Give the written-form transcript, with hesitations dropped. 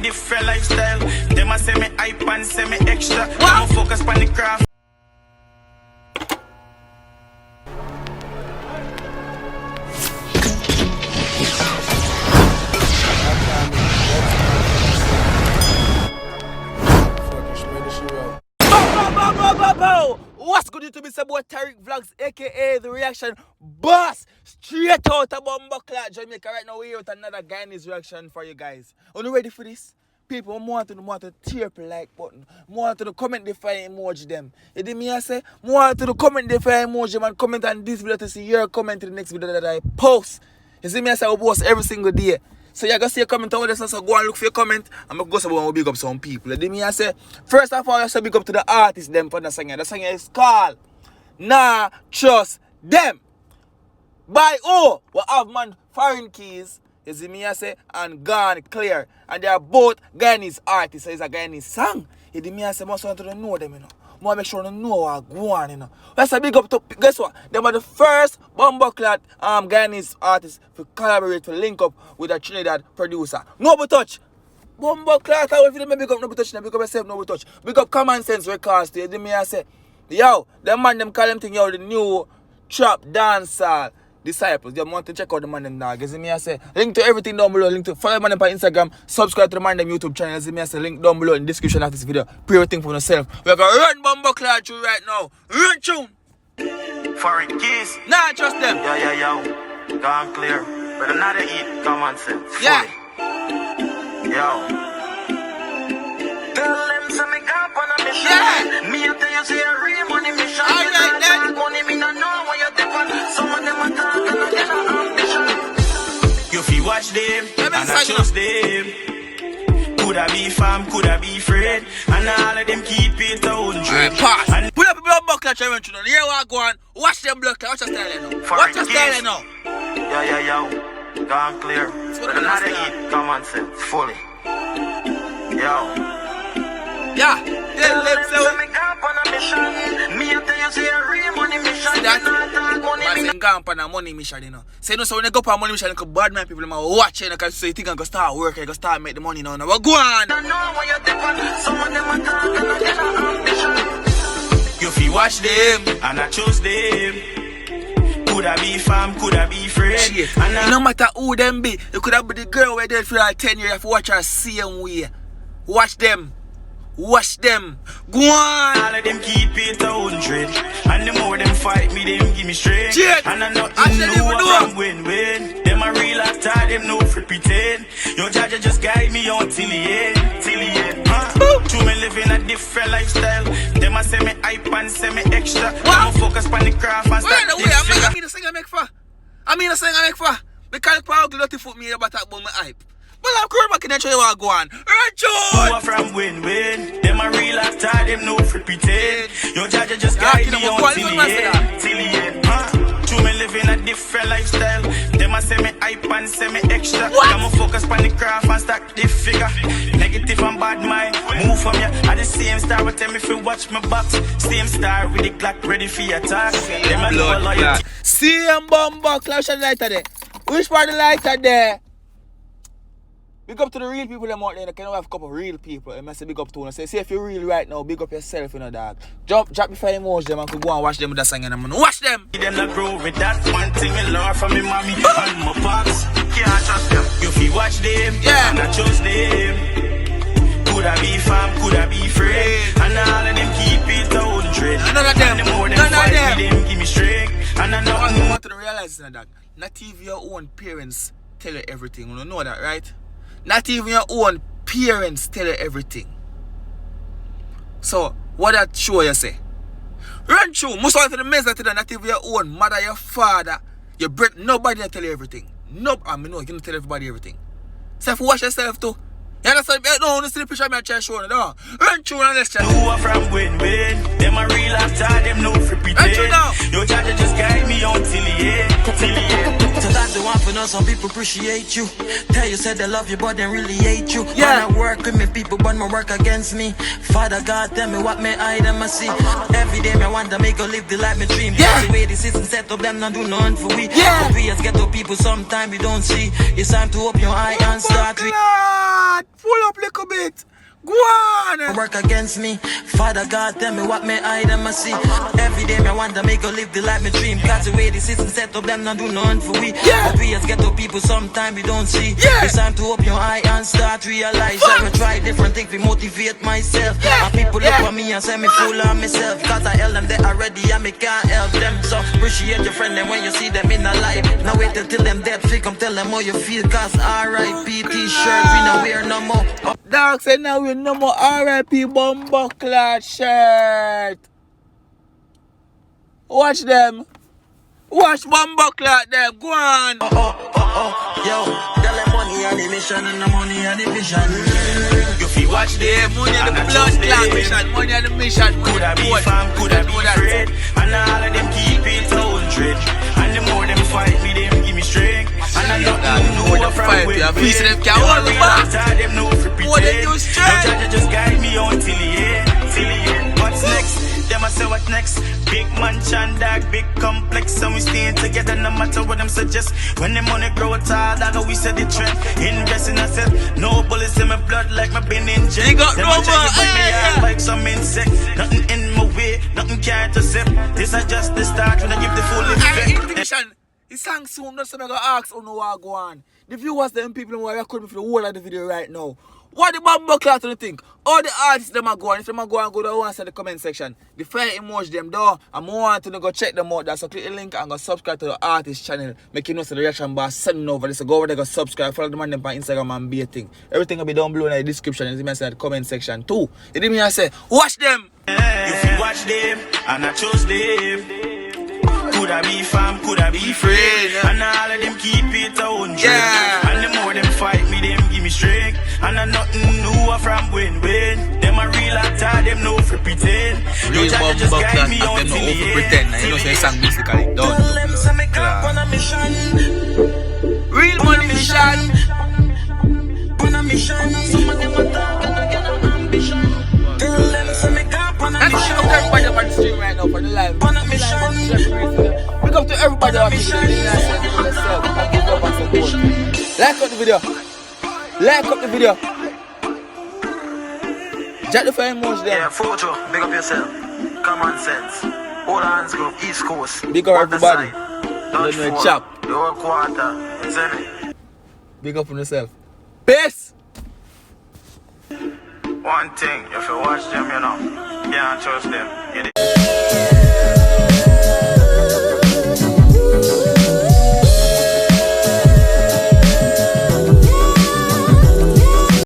different lifestyle. Them a say me hype and say me extra. I'm focus on the craft. What's good YouTube? It's about Tyrekevlogs, aka the reaction boss, straight out of Gonclear, Jamaica. Right now we're here with another Guyanese reaction for you guys. Are you ready for this? People, I want to tear up the like button. I want to comment the fire emoji them. You hear me I say? I want to comment the fire emoji and comment on this video to see your comment to the next video that I post. You see me I say I post every single day. So you're going to see a comment over this, so go and look for your comment. I'm going to go big up some people. You me I say, first of all, I say big up to the artists them for the song. The song is called Nah Trust Them. By who? We have man foreign Kiyz, you see me I say, and Gonclear. And they are both Guyanese artists, so it's a Guyanese song. You see me I say, most want to know them, you know. More make sure you know what go on, you know. Let's say big up to, guess what? They were the first Gonclear Guyanese artists to collaborate, to link up with a Trinidad producer. No but touch. Gonclear, if you don't big up, no but touch, big up yourself, no but touch. Big up Common Sense Records, you hear me I say, yo, them man them call them thing, yo, the new trap dancehall disciples. They want to check out the man them dog. You see me I say, link to everything down below, link to follow man them on Instagram, subscribe to the man them YouTube channel. You see me I say, link down below in the description of this video. Pray everything for yourself. We're gonna run Gonclear through right now. Run tune. Foreign Kiyz. Nah, trust them. Yo. Gonclear. But another eat Common Sense. Yeah. Yo. Tell them some me up on a mission. Yeah. Me I tell you say a real money mission. Alright then. Money me no know what you take on. Some of them are talking and they no ambition. You feel watch them and I trust them. Could I be fam, could I be friend? And all of them keep it 100. Pass. And pull up a blood buckler challenge you know. Here we go on. Watch them blood. Watch your style now. Watch your style now. Yo. Gonclear. But another eat Common Sense fully. Yo. Yeah, tell them so. Me up on a mission. Me I tell you say a real money mission. See that? Man say go on a money mission, you know. Say no, so when they go on a money mission, like bad man people might watch it, because so you think I'm gonna start working, gonna start make the money now. Now go on. I know what you take on. Some of them are talking and they no ambition. You feel watch them and I choose them. Could I be fam, could I be friend? Shit. And no matter who them be, you could have been the girl where they for like 10 years, you have to watch her same way. Watch them. Watch them. Go on. All of them keep it 100. And the more them fight me, them give me strength. Shit. And I know from win-win. Them a real actor, them no free pretend. Your judge just guide me on till the end. To me living a different lifestyle. Them a say me hype and say me extra. I'm focus on the craft and start this. I mean the thing I make for. Because the ugly dirty foot me about that bomb my hype. But I'm current back in the show you want to go on. Who are from win-win. Them a real actor, them no free pretend. Your judge just guide me on till the end. To me living a different lifestyle. Them a say me hype and say me extra. I'm focus on the craft and stack the figure. Negative and bad mind, move from ya. At the same star, but tell me if you watch my box. Same star with the clock ready for your attack. Them a know loyalty. Same bomba clash and lighter there. Which part of the lighter there? Big up to the real people them out there. They can have a couple of real people. I must say big up to them. Say if you're real right now, big up yourself, you know, dog. Drop before you watch them and could go and watch them with that song and I'm gonna watch them. Them not grow with that one thing I learn from me mommy and my pops. Can't trust them. You feel watch them, yeah. And I trust them. Could I be fam, could I be friend? And all of them keep it 100. None of them. And the more them fight me, them give me strength. And I know I want to realize that not even your own parents tell you everything. You know that, right? Not even your own parents tell you everything. So, what that show you say? Run through. Most of the mess that not even your own mother, your father, your brother, nobody tell you everything. No, I mean, no, you can't tell everybody everything. So, if you watch yourself too. You understand? No, you see the picture of me try showing it. No. Run through and let's chat. Who are from win-win? Them a real actor, them no free pretend. Run through now. Your judge just guide me on till the end. Sometimes they want to know some people appreciate you. Tell you said they love you but they really hate you. Yeah. When I work with me people but my work against me. Father God tell me what me eye them I see. Every day me want to make her live the life me dream. Yeah. The way the system set up them not do nothing for we. Yeah. But we as ghetto people sometimes we don't see. It's time to open your eye and start. pull up a little bit. Go on. Work against me. Father God, tell me what me eye them I see. Every day me want to make go live the life me dream. Cause the way the system set up, them not do nothing for we. Yeah. But we as ghetto people, sometimes we don't see. Yeah. It's time to open your eye and start realize. I will try different things to motivate myself. Yeah. And people Yeah. look at me and say me fool on myself. Cause I tell them they already and me can't help them. So appreciate your friend them when you see them in a life. Now wait till them dead free, come tell them how you feel. Cause R.I.P. t-shirt, we no wear no more. Dog said now we no more R.I.P. Bumbleclad shirt. Watch them. Watch Bumbleclad them. Go on. Yo, tell them money and the mission and the money and the vision. You feel watch them. Money and the blood clot mission. Money and the mission. Could I be fam, could I be afraid? And all of them keep it 100. And the more them fight me, them give me strength. And I know them fight me, I feel them can't hold me back. Them know for pretend. No judge just guide me on till the end. What's next? Them I say what next? Big mansion, dog, big complex. And we staying together no matter what them suggest. When the money grow tall, dog, we set the trend. Invest in ourselves. No bullets in my blood like my been in jail. They got them no try to bite me more. out like some insect. Nothing in my way, nothing can intercept. This is just the start when I give the full effect. The song soon, that's what I'm going to ask on what go on. The viewers, them people who are recording for the whole of the video right now. What the Bumbleclad do you think? All the artists them are going. If them are going, go to answer the comment section. The fire emoji them though. I'm want to go check them out. So click the link and go subscribe to the artist channel. Make you know so the reaction bar sending over this. So go over there, go subscribe, follow them on them on Instagram and be a thing. Everything will be down below in the description. And it's in the comment section too. You didn't mean say, watch them. If you watch them, and I chose them. Could I be fam, could I be friend? And all of them keep it 100. Yeah. And the more them fight me, them give me strength. And I nothing new from win-win. Them a real actor, them know for pretend. Real Bumbleclad, and them no over pretend. You know say song basically done. Tell them say me come on a mission. Real money mission. On a mission. Some of them are talking again on ambition. Tell them say me come on a That's mission. why everybody on the stream right now for the live. On a mission. Pick up to everybody on the video. Like up the video. Like up the video. Jack the fire emoji there. Yeah, photo. Big up yourself. Common sense. All hands go East Coast. Big up everybody. Don't Don't know chop. Your quarter. You see me? Big up on yourself. Peace. One thing, if you watch them, you know, can't trust them.